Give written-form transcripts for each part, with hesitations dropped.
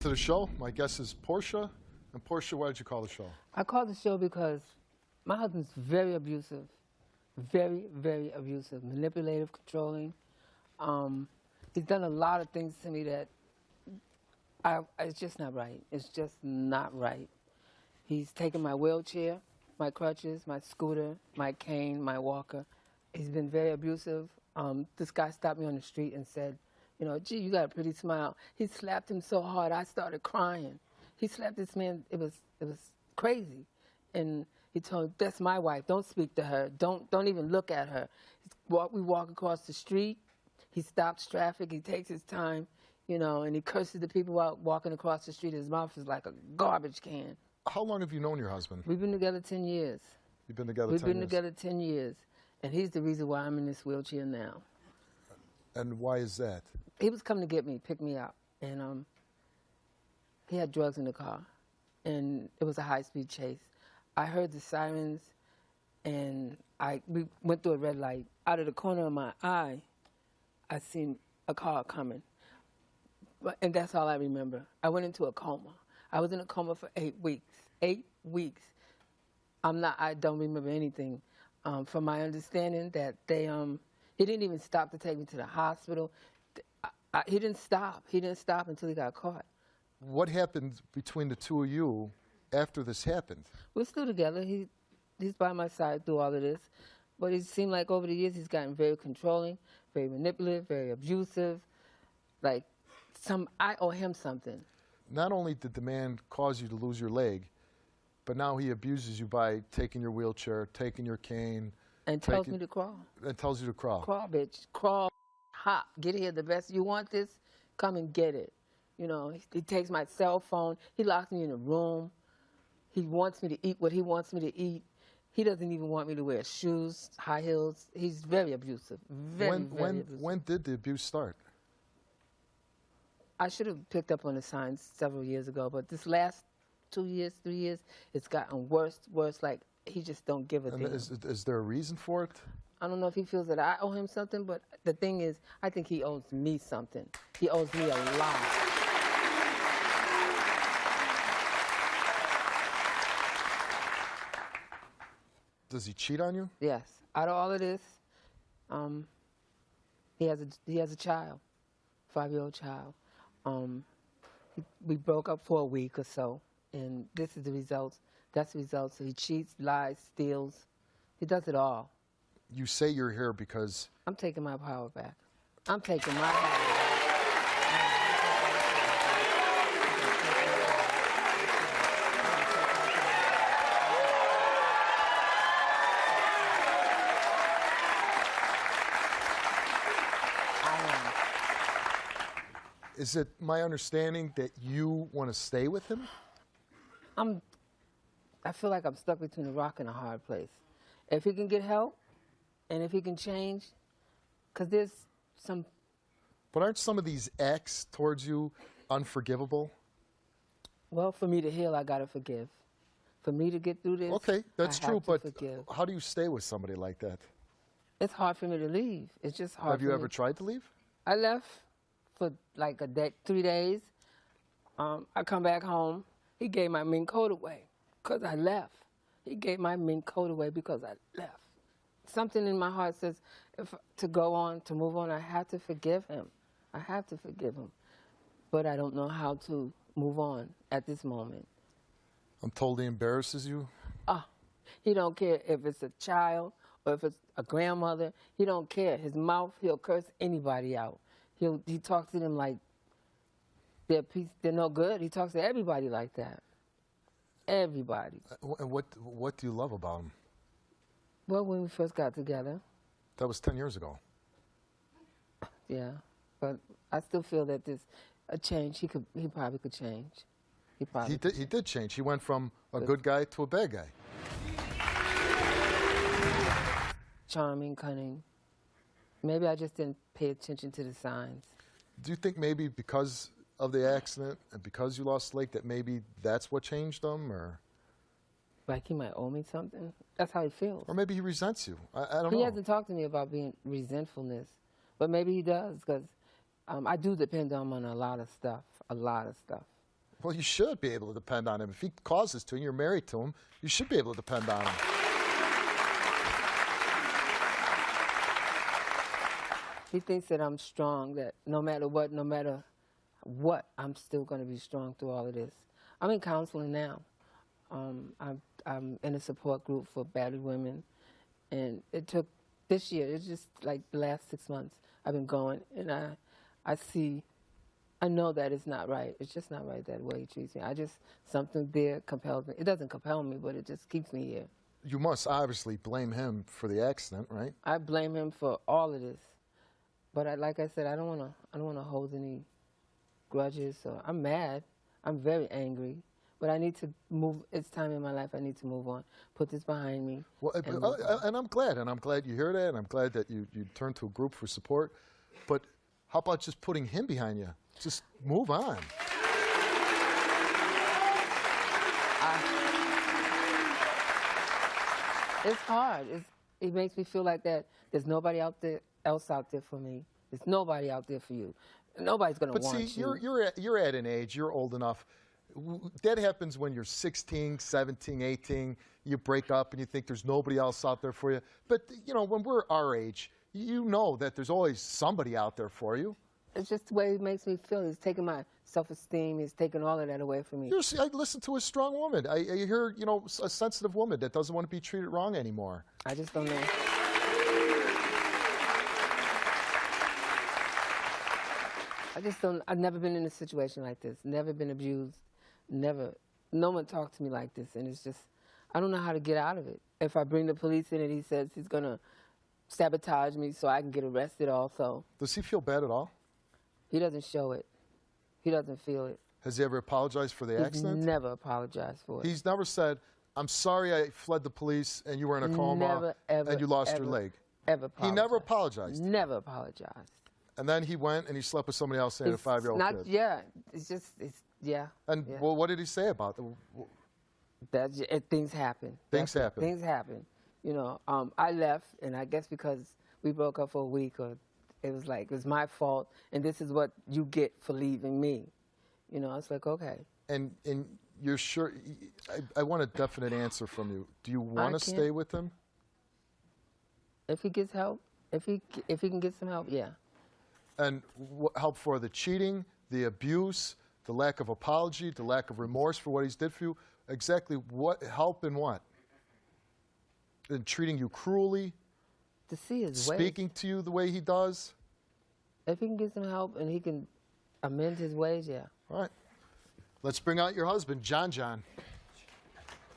To the show. My guest is Portia. And Portia, why did you call the show? I called the show because my husband's very abusive, very, very abusive, manipulative, controlling. He's done a lot of things to me that it's just not right. It's just not right. He's taken my wheelchair, my crutches, my scooter, my cane, my walker. He's been very abusive. This guy stopped me on the street and said, you know, gee, you got a pretty smile. He slapped him so hard, I started crying. He slapped this man, it was crazy. And he told, that's my wife, don't speak to her, don't even look at her. We walk across the street, he stops traffic, he takes his time, you know, and he curses the people out walking across the street. His mouth is like a garbage can. How long have you known your husband? We've been together 10 years. You've been together 10 years? We've been together 10 years. And he's the reason why I'm in this wheelchair now. And why is that? He was coming to get me, pick me up, and he had drugs in the car, and it was a high-speed chase. I heard the sirens, and we went through a red light. Out of the corner of my eye, I seen a car coming, and that's all I remember. I went into a coma. I was in a coma for 8 weeks. 8 weeks. I don't remember anything. From my understanding, that he didn't even stop to take me to the hospital. He didn't stop. He didn't stop until he got caught. What happened between the two of you after this happened? We're still together. He's by my side through all of this. But it seemed like over the years he's gotten very controlling, very manipulative, very abusive. Like, I owe him something. Not only did the man cause you to lose your leg, but now he abuses you by taking your wheelchair, taking your cane. And tells me to crawl. And tells you to crawl. Crawl, bitch. Crawl, hop. Get here the best. You want this? Come and get it. You know, he takes my cell phone. He locks me in a room. He wants me to eat what he wants me to eat. He doesn't even want me to wear shoes, high heels. He's very abusive. Very abusive. When did the abuse start? I should have picked up on the signs several years ago, but this last 2 years, 3 years, it's gotten worse, like he just don't give a damn. Is there a reason for it? I don't know if he feels that I owe him something, but the thing is, I think he owes me something. He owes me a lot. Does he cheat on you? Yes. Out of all of this, he has a child, 5-year-old child. We broke up for a week or so, and this is the results. That's the results. So he cheats, lies, steals. He does it all. You say you're here because... I'm taking my power back. I'm taking my power back. Is it my understanding that you want to stay with him? I feel like I'm stuck between a rock and a hard place. If he can get help, and if he can change, because there's some... But aren't some of these acts towards you unforgivable? Well, for me to heal, I got to forgive. For me to get through this, okay, that's true, but forgive. How do you stay with somebody like that? It's hard for me to leave. It's just hard. Have you ever tried to leave? I left for like a day, 3 days. I come back home. He gave my mink coat away because I left. He gave my mink coat away because I left. Something in my heart says to go on, to move on, I have to forgive him. I have to forgive him. But I don't know how to move on at this moment. I'm told he embarrasses you? He don't care if it's a child or if it's a grandmother. He don't care. His mouth, he'll curse anybody out. He talks to them like they're no good. He talks to everybody like that. Everybody. And what do you love about him? Well, when we first got together. That was 10 years ago. Yeah, but I still feel that there's a change. He probably could change. He did change. He went from a good guy to a bad guy. Charming, cunning. Maybe I just didn't pay attention to the signs. Do you think maybe because of the accident and because you lost the leg that maybe that's what changed him, or? Like he might owe me something? That's how he feels. Or maybe he resents you. I don't know. He hasn't talked to me about being resentfulness, but maybe he does, because I do depend on him on a lot of stuff, Well, you should be able to depend on him. If he causes to and you're married to him, you should be able to depend on him. He thinks that I'm strong, that no matter what, I'm still going to be strong through all of this. I'm in counseling now. I'm in a support group for battered women. And it took this year, it's just like the last 6 months, I've been going. And I know that it's not right. It's just not right that way he treats me. Something there compels me. It doesn't compel me, but it just keeps me here. You must obviously blame him for the accident, right? I blame him for all of this. But like I said, I don't want to hold any grudges. So I'm mad. I'm very angry. But I need to move. It's time in my life. I need to move on. Put this behind me. Well, and I'm glad. And I'm glad you hear that. And I'm glad that you turned to a group for support. But how about just putting him behind you? Just move on. It's hard. It makes me feel like that there's nobody else out there for me. There's nobody out there for you. Nobody's going to want you. But see, you're at an age, you're old enough. That happens when you're 16, 17, 18. You break up and you think there's nobody else out there for you. But, you know, when we're our age, you know that there's always somebody out there for you. It's just the way it makes me feel. He's taking my self-esteem. He's taking all of that away from me. I listen to a strong woman. I hear, you know, a sensitive woman that doesn't want to be treated wrong anymore. I just don't know. I've never been in a situation like this. Never been abused. Never. No one talked to me like this. And it's just, I don't know how to get out of it. If I bring the police in and he says he's going to sabotage me so I can get arrested also. Does he feel bad at all? He doesn't show it. He doesn't feel it. Has he ever apologized for the accident? He's never apologized for it. He's never said, I'm sorry I fled the police and you were in a coma never, ever, and you lost ever, your leg. Ever apologized. He never apologized. Never apologized. And then he went and he slept with somebody else and had a 5-year-old kid. Yeah, it's just, yeah. And yeah. Well, what did he say about it? Things happen. Things happen. Things happen. You know, I left, and I guess because we broke up for a week, or it was my fault, and this is what you get for leaving me. You know, it's like, okay. And you're sure? I want a definite answer from you. Do you want to stay with him? If he gets help, if he can get some help, yeah. And help for the cheating, the abuse, the lack of apology, the lack of remorse for what he's did for you. Exactly what help in what? In treating you cruelly? To see his speaking ways. To you the way he does? If he can get some help and he can amend his ways, yeah. All right. Let's bring out your husband, John.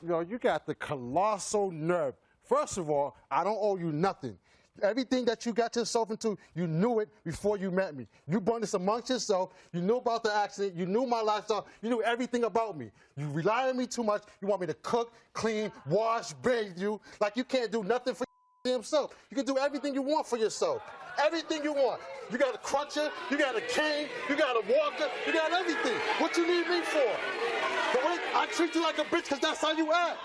Yo, you got the colossal nerve. First of all, I don't owe you nothing. Everything that you got yourself into, you knew it before you met me. You brought this amongst yourself. You knew about the accident. You knew my lifestyle. You knew everything about me. You rely on me too much. You want me to cook, clean, wash, bathe you. Like you can't do nothing for yourself. You can do everything you want for yourself. Everything you want. You got a crutcher. You got a cane. You got a walker. You got everything. What you need me for? The way I treat you like a bitch because that's how you act.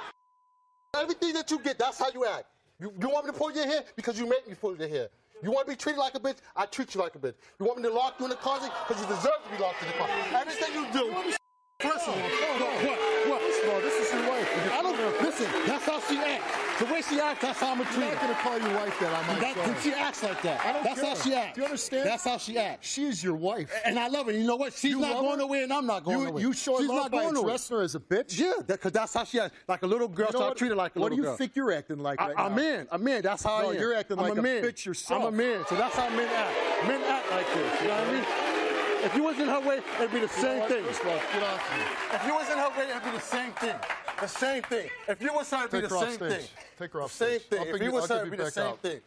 Everything that you get, that's how you act. You want me to pull your hair? Because you make me pull your hair. You want to be treated like a bitch? I treat you like a bitch. You want me to lock you in the closet? Because you deserve to be locked in the closet. Everything you do. First of all, what? First of all, this is your wife. I don't listen. That's how she acts. The way she acts, that's how I'm gonna treat her. I'm not going to call your wife that on my show. She acts like that. I don't That's care. how she acts. Do you understand? That's how she acts. She is your wife. And I love her. You know what? She's not going nowhere, and I'm not going nowhere. You show She's love not by going nowhere. dressing her as a bitch? Yeah, because that's how she acts. Like a little girl, You know so I what? treat her like a little girl. What do you think you're acting like right I'm now? a man. That's how I am. You're acting like a man. bitch yourself. I'm a man, so that's how men act. Men act like this. You know what I mean? If you was in her way, it'd be the same thing. First of all, get off me. If you was in her way, it'd be the same thing. The same thing. If you was her, it'd be the same thing. Take her off Same stage. thing. If you was her, it'd be the same thing.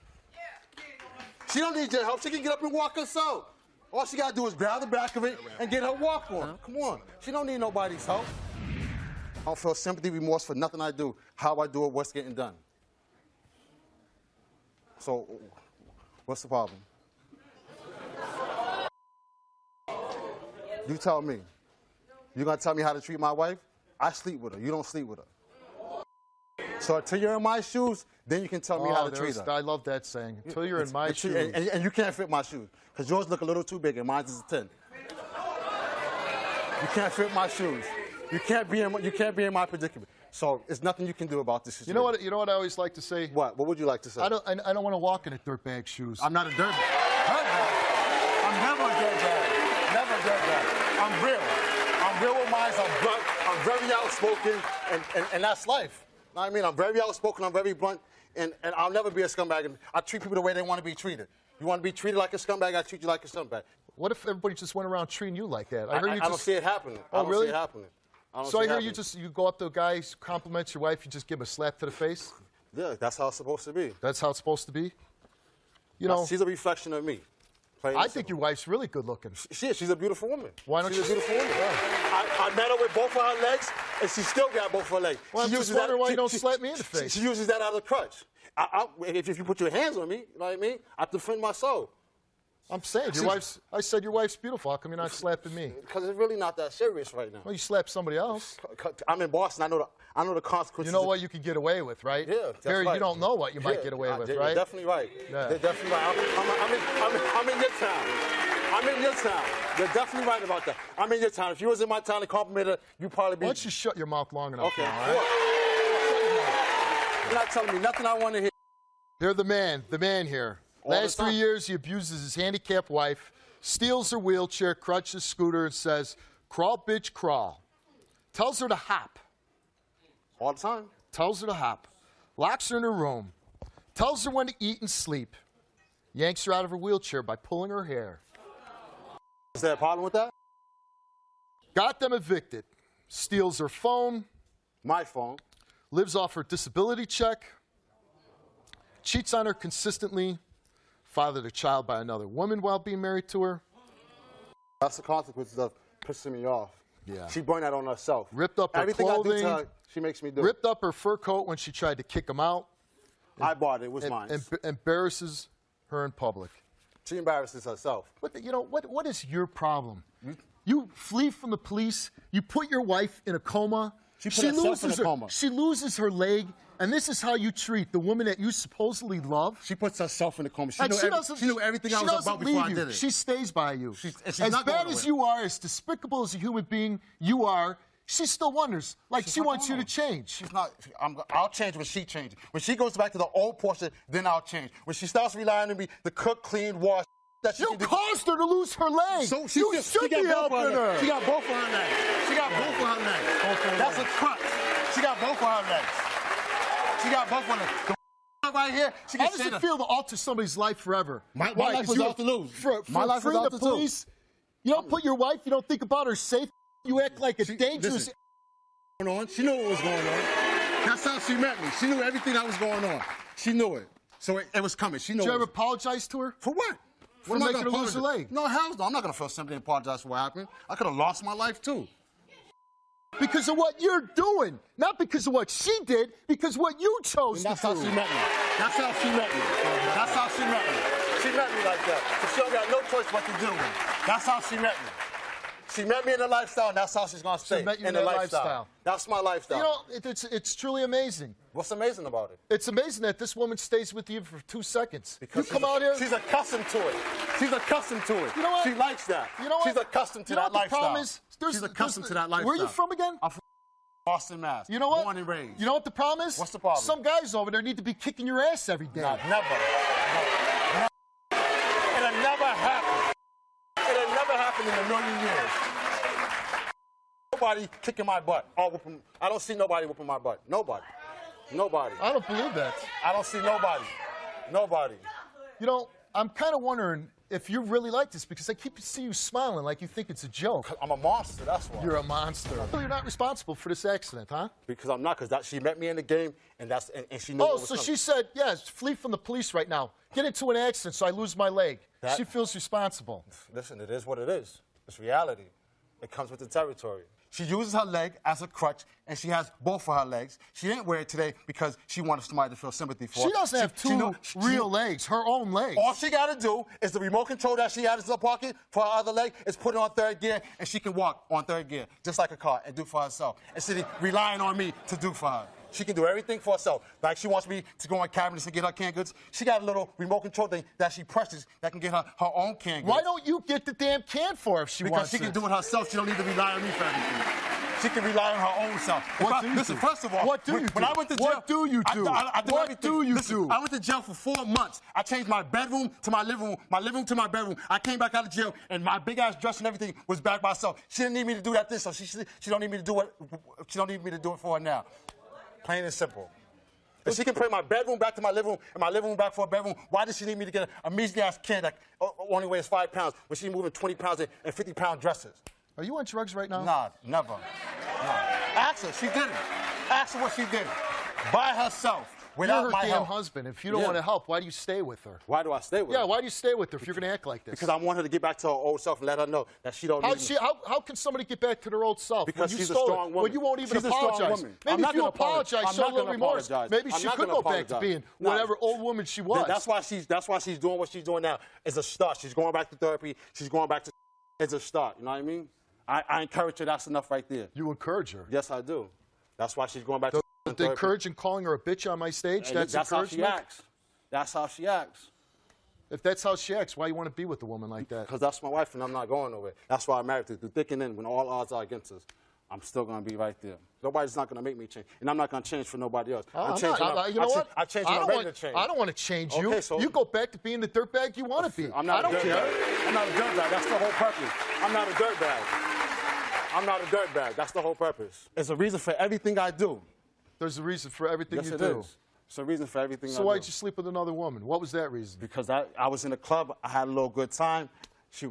She don't need your help. She can get up and walk herself. All she gotta do is grab the back of it and get her walk on. Come on. She don't need nobody's help. I don't feel sympathy, remorse for nothing I do. How I do it, what's getting done. So, what's the problem? You tell me. You gonna tell me how to treat my wife? I sleep with her. You don't sleep with her. So until you're in my shoes, then you can tell me how to treat her. I love that saying. Until you're in my shoes. And you can't fit my shoes. Because yours look a little too big and mine is a 10. You can't fit my shoes. You can't be in my predicament. So there's nothing you can do about this situation. You know what I always like to say? What? What would you like to say? I don't want to walk in a dirtbag shoes. I'm not a dirtbag. I'm never a dirtbag. Never a dirtbag. I'm real. I'm real with mine. I'm blunt. I'm very outspoken, and that's life. You know what I mean? I'm very outspoken. I'm very blunt, and I'll never be a scumbag. And I treat people the way they want to be treated. You want to be treated like a scumbag, I treat you like a scumbag. What if everybody just went around treating you like that? I don't see it happening. Oh, really? I don't see it happening. So I hear you go up to a guy, compliment your wife, you just give him a slap to the face? Yeah, that's how it's supposed to be. That's how it's supposed to be? You know, she's a reflection of me. I think your wife's really good looking. She's a beautiful woman. Why don't she's you? a beautiful woman. I met her with both of her legs, and she still got both of her legs. Well, I'm just wondering why you don't slap me in the face. She uses that as a crutch. If you put your hands on me, you know what I mean? I defend my soul. I'm saying, I said your wife's beautiful. How come you're not slapping me? Because it's really not that serious right now. Well, you slap somebody else. I'm in Boston. I know the consequences. You know what you can get away with, right? Yeah, that's Here, right. you don't know what you might get away with, right? You're definitely right. Yeah. They're definitely right. I'm in your town. I'm in your town. You're definitely right about that. I'm in your town. If you was in my town and complimented her, you'd probably be... Why don't you shut your mouth long enough Okay. now, all right? You're not telling me nothing I want to hear. They're the man here. Last 3 years, he abuses his handicapped wife, steals her wheelchair, crutches, scooter, and says, "Crawl, bitch, crawl." Tells her to hop. All the time. Tells her to hop. Locks her in her room. Tells her when to eat and sleep. Yanks her out of her wheelchair by pulling her hair. Is there a problem with that? Got them evicted. Steals her phone. My phone. Lives off her disability check. Cheats on her consistently. Fathered a child by another woman while being married to her. That's the consequences of pissing me off. Yeah. She burned that on herself. Ripped up her Everything clothing. I do to her, she makes me do. Ripped up her fur coat when she tried to kick him out. I bought it. It was mine. Embarrasses her in public. She embarrasses herself. What is your problem? You flee from the police. You put your wife in a coma. She put herself in a coma. She loses her leg, and this is how you treat the woman that you supposedly love. She puts herself in a coma. She knew everything I was about before I did it. She stays by you. She's as not bad going as away. you are, as despicable as a human being you are, she still wonders, like she wants you to change. She's not. I'll change when she changes. When she goes back to the old Portia, then I'll change. When she starts relying on me to cook, clean, wash. You caused her to lose her leg. So you should be helping her. She got both of her legs. She got both of her legs. That's a crutch. She got both of her legs. She got both of her legs. The right here, she can How does it feel to alter somebody's life forever? My life was off the loose. My life was off the police. You don't put your wife, you don't think about her safe. You act like a dangerous... She knew what was going on. That's how she met me. She knew everything that was going on. She knew it. So it was coming. She knew it. Did you ever apologize to her? For what? For making her lose her leg? No, hell no. I'm not going to feel sympathy and apologize for what happened. I could have lost my life, too. Because of what you're doing. Not because of what she did, because what you chose to do. That's how she met me. That's how she met me. That's how she met me. She met me like that. So she don't got no choice but to do it. That's how she met me. She met me in the lifestyle, and that's how she's going to stay in the lifestyle. That's my lifestyle. You know, it's truly amazing. What's amazing about it? It's amazing that this woman stays with you for 2 seconds. Because you come out here. She's accustomed to it. She's accustomed to it. You know what? She likes that. You know what? She's accustomed to that lifestyle. The problem is, she's accustomed to that lifestyle. Where are you from again? I'm from Boston, Mass. You know what? Born and raised. You know what the problem is? What's the problem? Some guys over there need to be kicking your ass every day. No, never. No. It'll never happen. It'll never happen in a million years. Nobody kicking my butt. I don't see nobody whooping my butt. Nobody. Nobody. I don't believe that. I don't see nobody. Nobody. You know, I'm kind of wondering if you really like this because I keep seeing you smiling like you think it's a joke. I'm a monster, that's why. You're a monster. You're not responsible for this accident, huh? Because I'm not, because she met me in the game, and she knew. Oh, so she said, yes, flee from the police right now. Get into an accident so I lose my leg. She feels responsible. Listen, it is what it is. It's reality. It comes with the territory. She uses her leg as a crutch, and she has both of her legs. She didn't wear it today because she wanted somebody to feel sympathy for. She doesn't have two real legs, her own legs. All she got to do is the remote control that she has in her pocket for her other leg is put it on third gear, and she can walk on third gear, just like a car, and do for herself, instead of relying on me to do for her. She can do everything for herself. Like she wants me to go on cabinets and get her canned goods. She got a little remote control thing that she presses that can get her own canned goods. Why don't you get the damn can for her if she wants Because she can it? do it herself. She don't need to rely on me for everything. She can rely on her own self. Listen, first of all, what do you when do? I went to jail, What do you do? I did What everything. do you Listen, do? I went to jail for 4 months. I changed my bedroom to my living room to my bedroom. I came back out of jail, and my big ass dress and everything was back by herself. She didn't need me to do that then, so she don't need me to do it. She don't need me to do it for her now. Plain and simple. If she can bring my bedroom back to my living room and my living room back for a bedroom, why does she need me to get a measly ass can that only weighs 5 pounds when she's moving 20 pounds in 50-pound dresses? Are you on drugs right now? Nah, never. Nah. Ask her. She did it. Ask her what she did. By herself. Without You're her my damn help. husband. If you don't want to help, why do you stay with her? Why do I stay with her? Yeah, why do you stay with her if you're going to act like this? Because I want her to get back to her old self and let her know that she don't need me. How can somebody get back to their old self? Because when you she's a stole strong it, woman. when you won't even She's a strong apologize. woman. Maybe I'm not if you gonna apologize, I'm show a not little gonna remorse. apologize. Maybe I'm she not could gonna go back to apologize. being No. whatever old woman she was. That's why she's doing what she's doing now. It's a start. She's going back to therapy. She's going back to. It's a start. You know what I mean? I encourage her. That's enough right there. You encourage her. Yes, I do. That's why she's going back to The therapy. encouraging calling her a bitch on my stage, that's how she encouragement? acts. That's how she acts. If that's how she acts, why you want to be with a woman like that? Because that's my wife and I'm not going nowhere. That's why I married her. Through thick and thin, when all odds are against us, I'm still going to be right there. Nobody's not going to make me change. And I'm not going to change for nobody else. You know what? I changed when I'm ready to change. I don't want to change you. Okay, so you go back to being the dirtbag you want to be. I'm not I don't care. I'm not a dirtbag. That's the whole purpose. I'm not a dirtbag. I'm not a dirtbag. That's the whole purpose. There's a reason for everything I do. There's a reason for everything Yes, you it do. is. It's a reason for everything I do. So why'd you sleep with another woman? What was that reason? Because I was in a club. I had a little good time.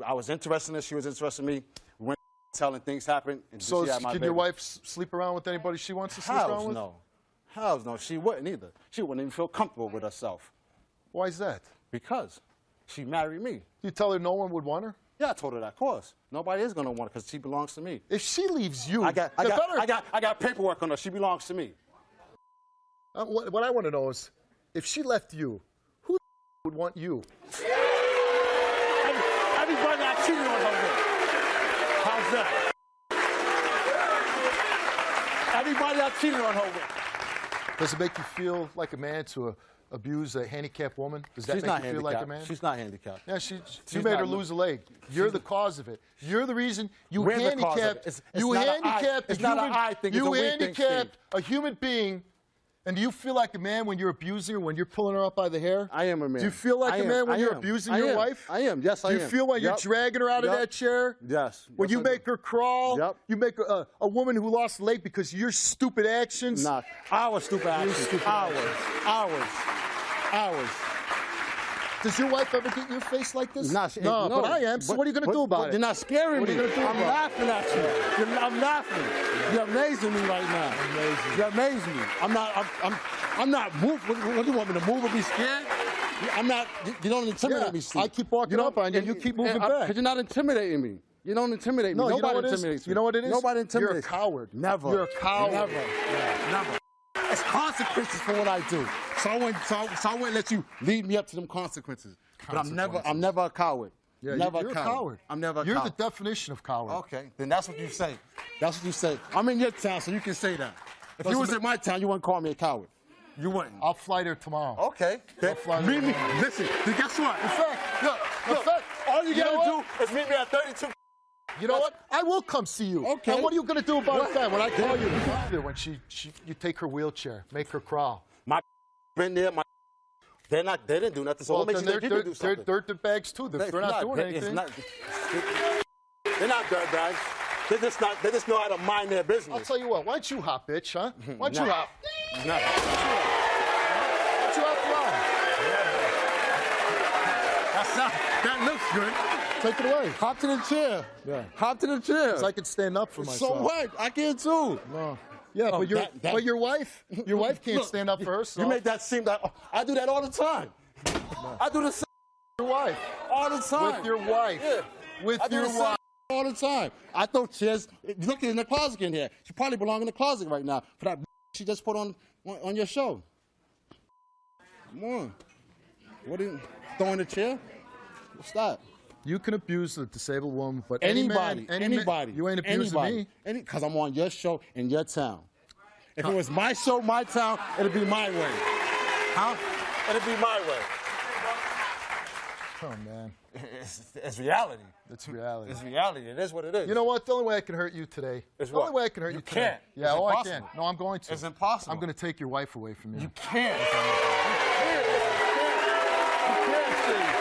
I was interested in her. She was interested in me. We went telling things happened. And So she had my can baby. your wife sleep around with anybody she wants to sleep around with? No. Hells no. She wouldn't either. She wouldn't even feel comfortable with herself. Why is that? Because she married me. You tell her no one would want her? Yeah, I told her that, of course. Nobody is going to want her because she belongs to me. If she leaves you, I got paperwork on her. She belongs to me. What I want to know is, if she left you, who would want you? Everybody I cheated on her with. How's that? Everybody I cheated on her with. Does it make you feel like a man to abuse a handicapped woman? Does that She's make not you feel like a man? She's not handicapped. Yeah, you She's made her not- lose a leg. You're the cause of it. You're the reason you We're the cause of it. handicapped. It's You not an I- handicapped a it's not an human. I thing, it's You a we think handicapped a human being. And do you feel like a man when you're abusing her, when you're pulling her up by the hair? I am a man. Do you feel like I a am. man when I you're am. abusing I your am. wife? I am. Yes, I am. Do you feel when you're Yep. dragging her out of Yep. that chair? Yes. When Yes, you I make do. her crawl? Yep. You make a woman who lost a leg because of your stupid actions? Nah, hours, stupid actions. stupid Hours. Does your wife ever get in your face like this? Nah, no, but I am. So what are you going to do about it? You're not scaring What are me. you gonna do I'm about it? laughing at you. I'm laughing. You're amazing me right now. Amazing. You're amazing me. I'm not moved. What do you want me to move or be scared? I'm not. You don't intimidate me, Steve. I keep walking up on you, and you keep moving back. Because you're not intimidating me. You don't intimidate me. No, you know Nobody what it is? intimidates me. You know what it is? Nobody intimidates You're a coward. Never. You're a coward. Never. Never. It's consequences for what I do. So I wouldn't let you lead me up to them consequences. But I'm never a coward. Yeah, never you're a coward. I'm never a You're coward. the definition of coward. Okay, then that's what you say. That's what you say. I'm in your town, so you can say that. If you was in my town, you wouldn't call me a coward. You wouldn't. I'll fly there tomorrow. Okay. fly Meet there me. tomorrow. Listen, then guess what? In fact, Look, all you know gotta do is meet me at 32. You know what? I will come see you. Okay. And what are you going to do about What? that when I call you? When you take her wheelchair, make her crawl. My been there. They didn't do nothing. So what makes you think you can do something? They're dirt bags too. They're not doing anything. They're not dirt bags. They just know how to mind their business. I'll tell you what. Why don't you hop, bitch, huh? Why don't you Nah. hop? Nah. Why don't you hop around? That looks good. Take it away. Hop to the chair. Yeah. Hop to the chair. So I can stand up for myself. So what? I can too. No. Yeah, Oh, but your wife can't Look, stand up for herself. You make that seem like I do that all the time. I do the same your wife. all the time. With your wife. Yeah. With I do your the same wife. all the time. I throw chairs. Look in the closet in here. She probably belong in the closet right now for that she just put on your show. Come on. What are you throwing a chair? What's that? You can abuse a disabled woman, but Anybody, any man, anybody. you ain't abusing me. Because I'm on your show in your town. If it was my show, my town, it'd be my way. Huh? It'd be my way. Oh, man. It's reality. It's reality. It's reality. It is what it is. You know what? The only way I can hurt you today. Is the only what? way I can hurt you, You today. can't. Yeah, It's I impossible. can. No, I'm going to. It's impossible. I'm going to take your wife away from you. You can't. You can't, Steve.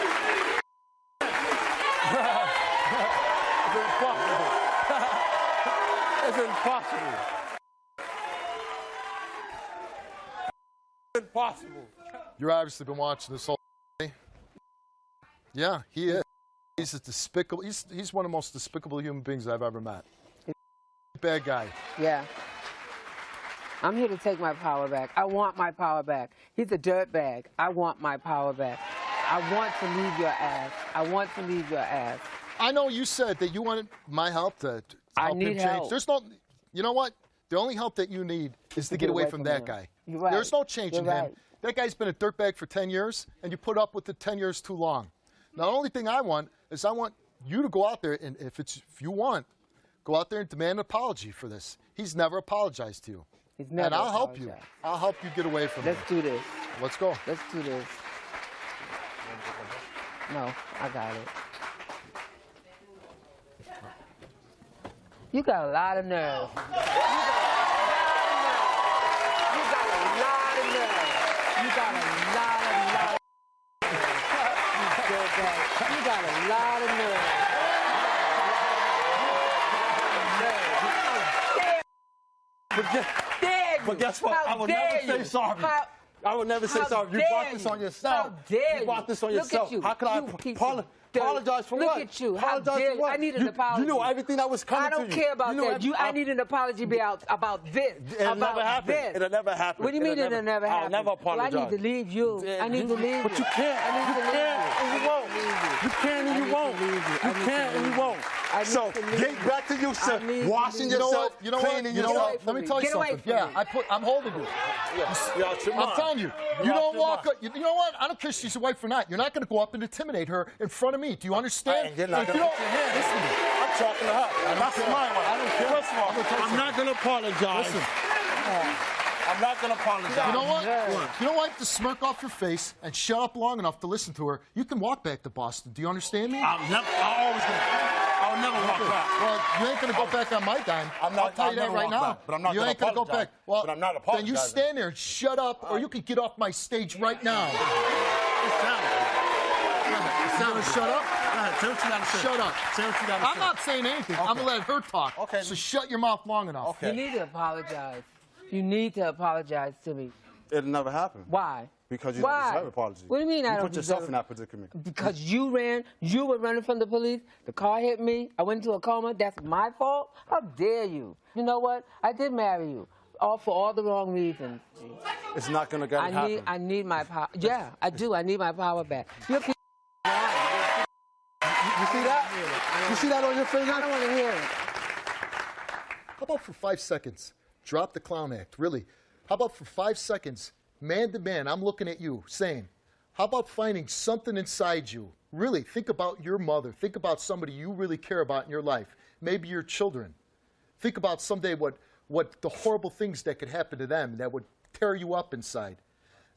It's impossible. It's impossible. You've obviously been watching this whole day. Yeah, he is. He's a despicable. He's one of the most despicable human beings I've ever met. Bad guy. Yeah. I'm here to take my power back. I want my power back. He's a dirtbag. I want my power back. I want to leave your ass. I want to leave your ass. I know you said that you wanted my help to help him need change. help. There's no. You know what? The only help that you need is to get away from that him. guy. You're right. There's no changing You're him. right. That guy's been a dirtbag for 10 years, and you put up with it 10 years too long. Now, the only thing I want is I want you to go out there, and if you want, go out there and demand an apology for this. He's never apologized to you. He's never And I'll help you. apologized. I'll help you get away from him. Let's do this. Let's go. Let's do this. No, I got it. You got a lot of nerve. You got a lot of nerve. You got a lot of nerve. You got a lot of nerve. But guess what? I will never say sorry. I will never say sorry. You brought this on yourself. How dare you brought this on Look yourself. at you. How could I apologize for what? Look at you. How Apologize dare for you. what? I need an apology. You know everything that was coming I to you. don't care about You know that. I need an apology about this. It'll never happen. This. It'll never happen. What do you mean it'll never happen? I'll never apologize. Well, I need to leave you. I need to leave you. But you can't. I need to leave you. And you won't. You can and you won't. You can and you won't. So get back to you, sir. Washing yourself, cleaning yourself. Let me tell you Get away something. from Yeah, me. I'm holding you. I'm telling you. You don't walk up. You know what? I don't care if she's your wife or not. You're not going to go up and intimidate her in front of me. Do you understand? And you're not going to put your hand. Listen to me. I'm talking to her. That's my wife. I don't care. First of all, I'm not going to apologize. Listen. I'm not going to apologize. You know what? You know what? To smirk off your face and shut up long enough to listen to her, you can walk back to Boston. Do you understand me? I'll never walk back. Well, you ain't going to go back on my dime. I'll tell you that right now. But I'm not you ain't going to go back. Well, but I'm not then apologizing. you stand there and shut up, or you can get off my stage right now. You going to shut up? Say what you got to say. Shut up. Say what you got to say. I'm not saying anything. I'm going to let her talk. Okay. So shut your mouth long enough. Okay. You need to apologize. You need to apologize to me. It'll never happen. Why? Because you don't deserve an apology. What do you mean I don't put yourself deserve in that predicament. Because you were running from the police, the car hit me, I went into a coma, that's my fault? How dare you? You know what? I did marry you, all for all the wrong reasons. It's not going to happen. I need my power. Yeah, I do. I need my power back. You see that? You see that on your finger? I don't want to hear it. How about for 5 seconds, drop the clown act, really? How about for 5 seconds, man to man, I'm looking at you, saying, how about finding something inside you? Really, think about your mother. Think about somebody you really care about in your life. Maybe your children. Think about someday what the horrible things that could happen to them that would tear you up inside.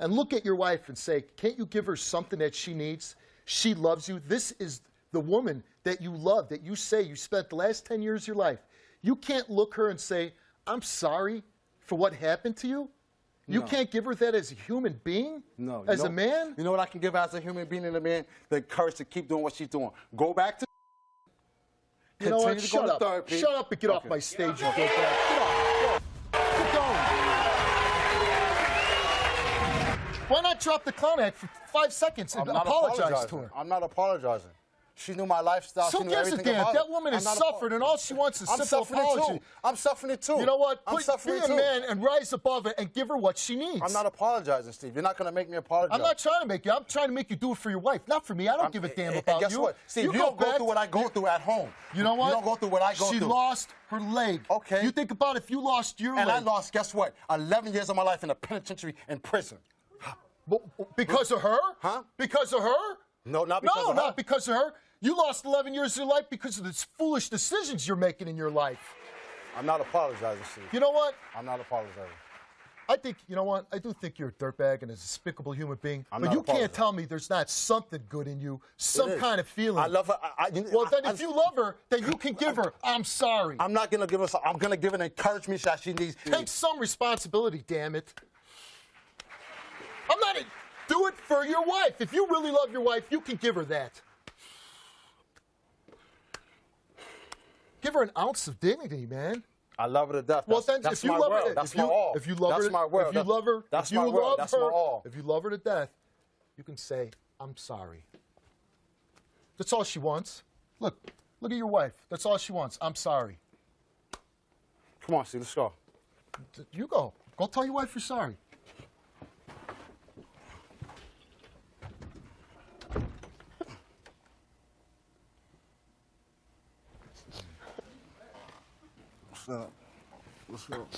And look at your wife and say, can't you give her something that she needs? She loves you. This is the woman that you love, that you say you spent the last 10 years of your life. You can't look her and say, I'm sorry for what happened to you. You can't give her that as a human being? No. As a man? You know what I can give her as a human being and a man? The courage to keep doing what she's doing. Go back to You know what? to Shut go to up. therapy. Shut up and get off my stage and go back. Get off. Go. Get going. Why not drop the clown act for 5 seconds and apologize to her? I'm not apologizing. She knew my lifestyle. So she knew gives a everything damn. about That it. woman has I'm not suffered, and all she wants is I'm simple suffering apology. it too. I'm suffering it too. You know what? I'm suffering Be it too. a man and rise above it and give her what she needs. I'm not apologizing, Steve. You're not going to make me apologize. I'm not trying to make you. I'm trying to make you do it for your wife, not for me. I don't give a damn about and guess you. what? Steve, you don't go through what I go through at home. You know what? You don't go through what I go through. She lost her leg. Okay. You think about if you lost your leg. And I lost, guess what? 11 years of my life in a penitentiary in prison. Because of her? Huh? Because of her? No, not because of her. No, not because of her. You lost 11 years of your life because of the foolish decisions you're making in your life. I'm not apologizing, Steve. You know what? I'm not apologizing. I think, you know what? I do think you're a dirtbag and a despicable human being. I'm but not you opposed. can't tell me there's not something good in you, some kind of feeling. I love her. Well, then if you love her, then you can give her, I'm sorry. I'm not going to give her, I'm going to give her the encouragement that she needs. Take some responsibility, damn it. I'm not a, do it for your wife. If you really love your wife, you can give her that. Give her an ounce of dignity, man. I love her to death. Well, then, that's if you my love world. her, That's my all. if you love that's her, my world. if you love her, that's if you my world. love That's her, my all. if you love her to death, you can say, "I'm sorry." That's all she wants. Look at your wife. That's all she wants. I'm sorry. Come on, Steve, let's go. You go. Go tell your wife you're sorry. What's up? What's up?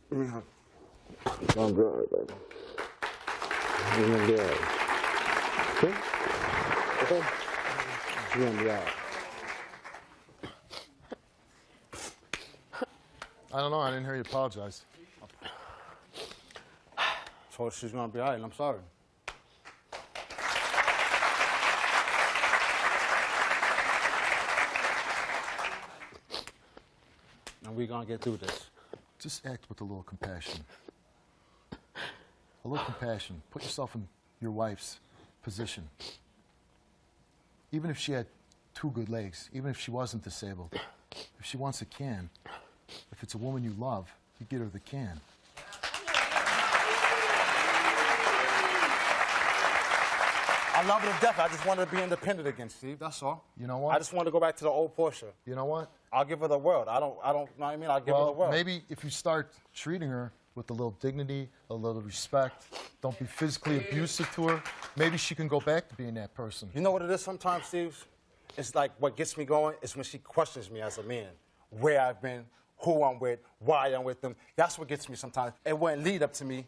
Give me a hug. I'm good, baby. You're gonna be all right. Okay? Okay? You're gonna be all right. I don't know. I didn't hear you apologize. So she's gonna be all right, and I'm sorry. And we're gonna get through this. Just act with a little compassion. A little compassion. Put yourself in your wife's position. Even if she had 2 good legs, even if she wasn't disabled, if she wants a can, if it's a woman you love, you get her the can. I love her to death. I just wanted to be independent again, Steve. That's all. You know what? I just wanted to go back to the old Portia. You know what? I'll give her the world. I don't, you know what I mean? I'll give her the Well, world. maybe if you start treating her with a little dignity, a little respect, don't be physically abusive to her, maybe she can go back to being that person. You know what it is sometimes, Steve? It's like what gets me going is when she questions me as a man. Where I've been, who I'm with, why I'm with them. That's what gets me sometimes. It wouldn't lead up to me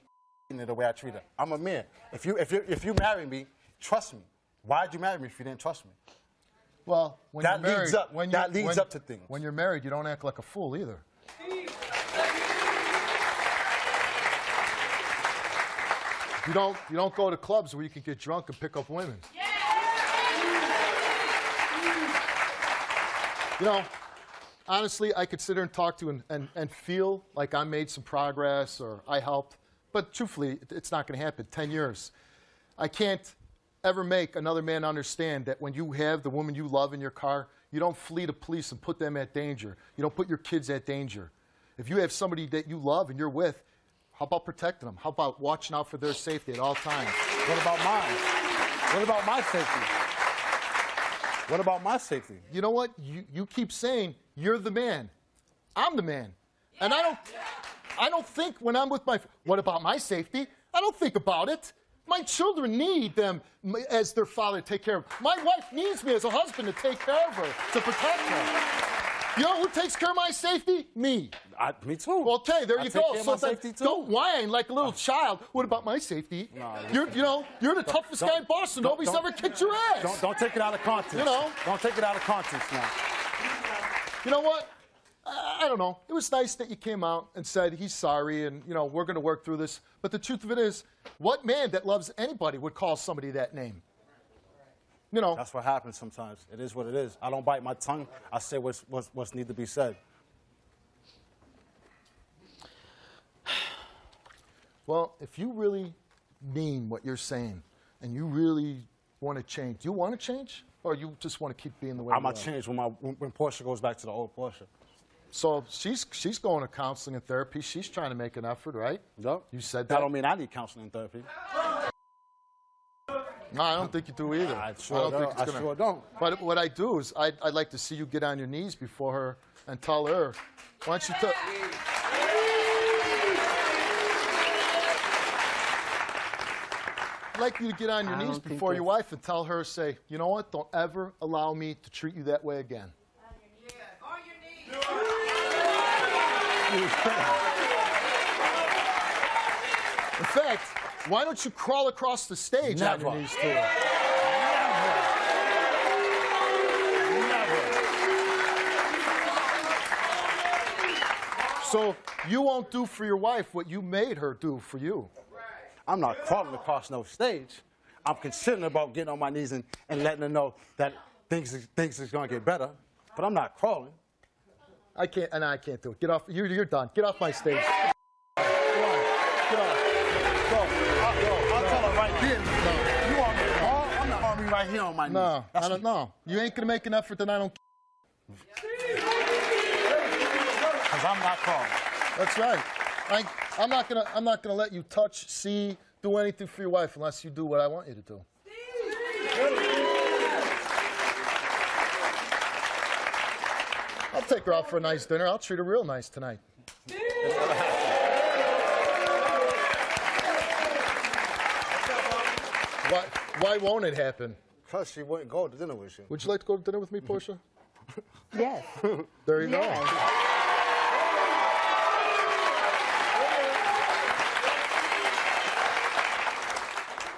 the way I treat her. I'm a man. If you marry me, trust me. Why'd you marry me if you didn't trust me? Well, when That you're married, leads up- when that you- leads when- up to things. When you're married, you don't act like a fool either. You don't go to clubs where you can get drunk and pick up women. You know, honestly, I could sit here and talk to and feel like I made some progress or I helped, but truthfully, it's not going to happen. 10 years. I can't ever make another man understand that when you have the woman you love in your car, you don't flee the police and put them at danger. You don't put your kids at danger. If you have somebody that you love and you're with, how about protecting them? How about watching out for their safety at all times? What about mine? What about my safety? What about my safety? You know what? You keep saying you're the man. I'm the man. And I don't think when I'm with what about my safety? I don't think about it. My children need them as their father to take care of them. My wife needs me as a husband to take care of her, to protect her. You know who takes care of my safety? Me. Me too. Well, okay, there you take go. care of So my then safety too. don't whine like a little child. What about my safety? No, you're the toughest guy in Boston. Nobody's ever kicked your ass. Don't take it out of context. You know. Don't take it out of context now. You know what? I don't know. It was nice that you came out and said he's sorry and, you know, we're going to work through this. But the truth of it is, what man that loves anybody would call somebody that name? You know. That's what happens sometimes. It is what it is. I don't bite my tongue. I say what's need to be said. Well, if you really mean what you're saying and you really want to change, do you want to change? Or you just want to keep being the way I'm you going are? to change when Portia goes back to the old Portia. So she's going to counseling and therapy. She's trying to make an effort, right? Yep. You said That that. don't mean I need counseling and therapy. No, I don't think you do either. I sure don't don't. think it's I gonna. sure don't. But what I do is I'd like to see you get on your knees before her and tell her, why don't you tell... I'd like you to get on your I knees don't think before your that's- wife and tell her, say, you know what, don't ever allow me to treat you that way again. On your knees. In fact, why don't you crawl across the stage on your Never. knees to her? So you won't do for your wife what you made her do for you. I'm not crawling across no stage. I'm considering about getting on my knees and letting her know that things is going to get better. But I'm not crawling. I can't do it. Get off. You're done. Get off my stage. Come on. Get off. Go. I'll tell her right here. No. You want me to crawl? I'm not on me right here on my knees. No, I don't know. You ain't gonna make an effort, then I don't. Because I'm not crawling. That's right. I'm not gonna let you touch, see, do anything for your wife unless you do what I want you to do. I'll take her out for a nice dinner. I'll treat her real nice tonight. Why won't it happen? Because she wouldn't go to dinner with you. Would you like to go to dinner with me, Portia? Yes. There you go.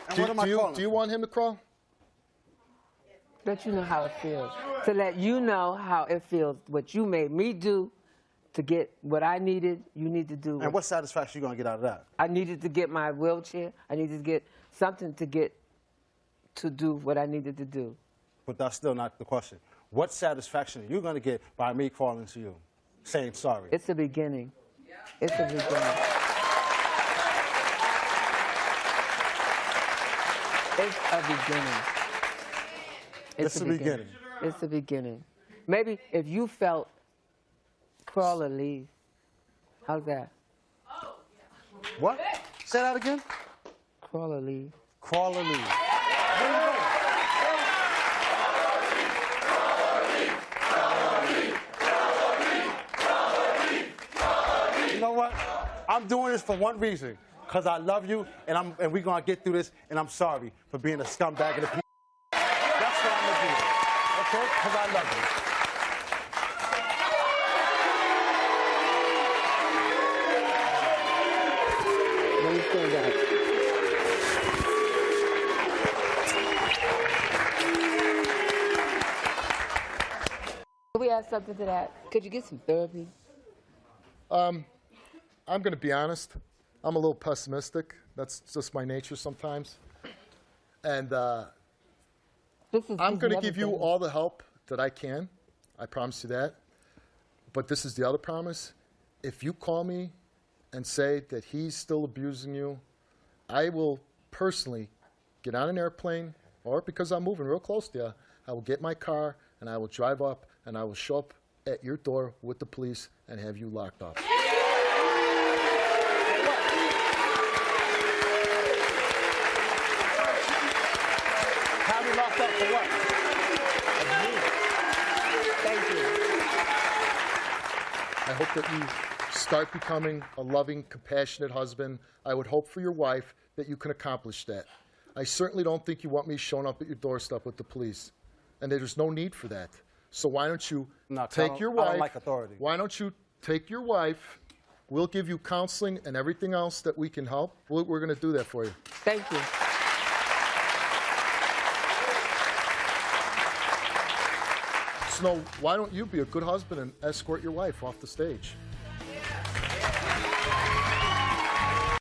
And what am I calling? Do you want him to crawl? Let you know how it feels. To let you know how it feels. What you made me do to get what I needed, you need to do. And what satisfaction you going to get out of that? I needed to get my wheelchair. I needed to get something to do what I needed to do. But that's still not the question. What satisfaction are you going to get by me calling to you, saying sorry? It's the beginning. It's the beginning. It's a beginning. It's the beginning. It's the beginning. Maybe if you felt crawl or leave. How's that? What? Say that again? Crawl or leave. Crawl or leave. Where you going? You know what? I'm doing this for one reason. Because I love you, and we're going to get through this, and I'm sorry for being a scumbag of the people. That's what I'm going to do. Okay? Because I love you. Let me say that. Could we add something to that? Could you get some therapy? I'm going to be honest. I'm a little pessimistic. That's just my nature sometimes. And I'm going to give you all the help that I can. I promise you that. But this is the other promise. If you call me and say that he's still abusing you, I will personally get on an airplane, or because I'm moving real close to you, I will get my car and I will drive up and I will show up at your door with the police and have you locked up. Have me locked up for what? Thank you. I hope that you start becoming a loving, compassionate husband. I would hope for your wife that you can accomplish that. I certainly don't think you want me showing up at your doorstep with the police. And there's no need for that. So why don't you take your wife? I don't like authority. Why don't you take your wife? We'll give you counseling and everything else that we can help. We're going to do that for you. Thank you. Snow, why don't you be a good husband and escort your wife off the stage?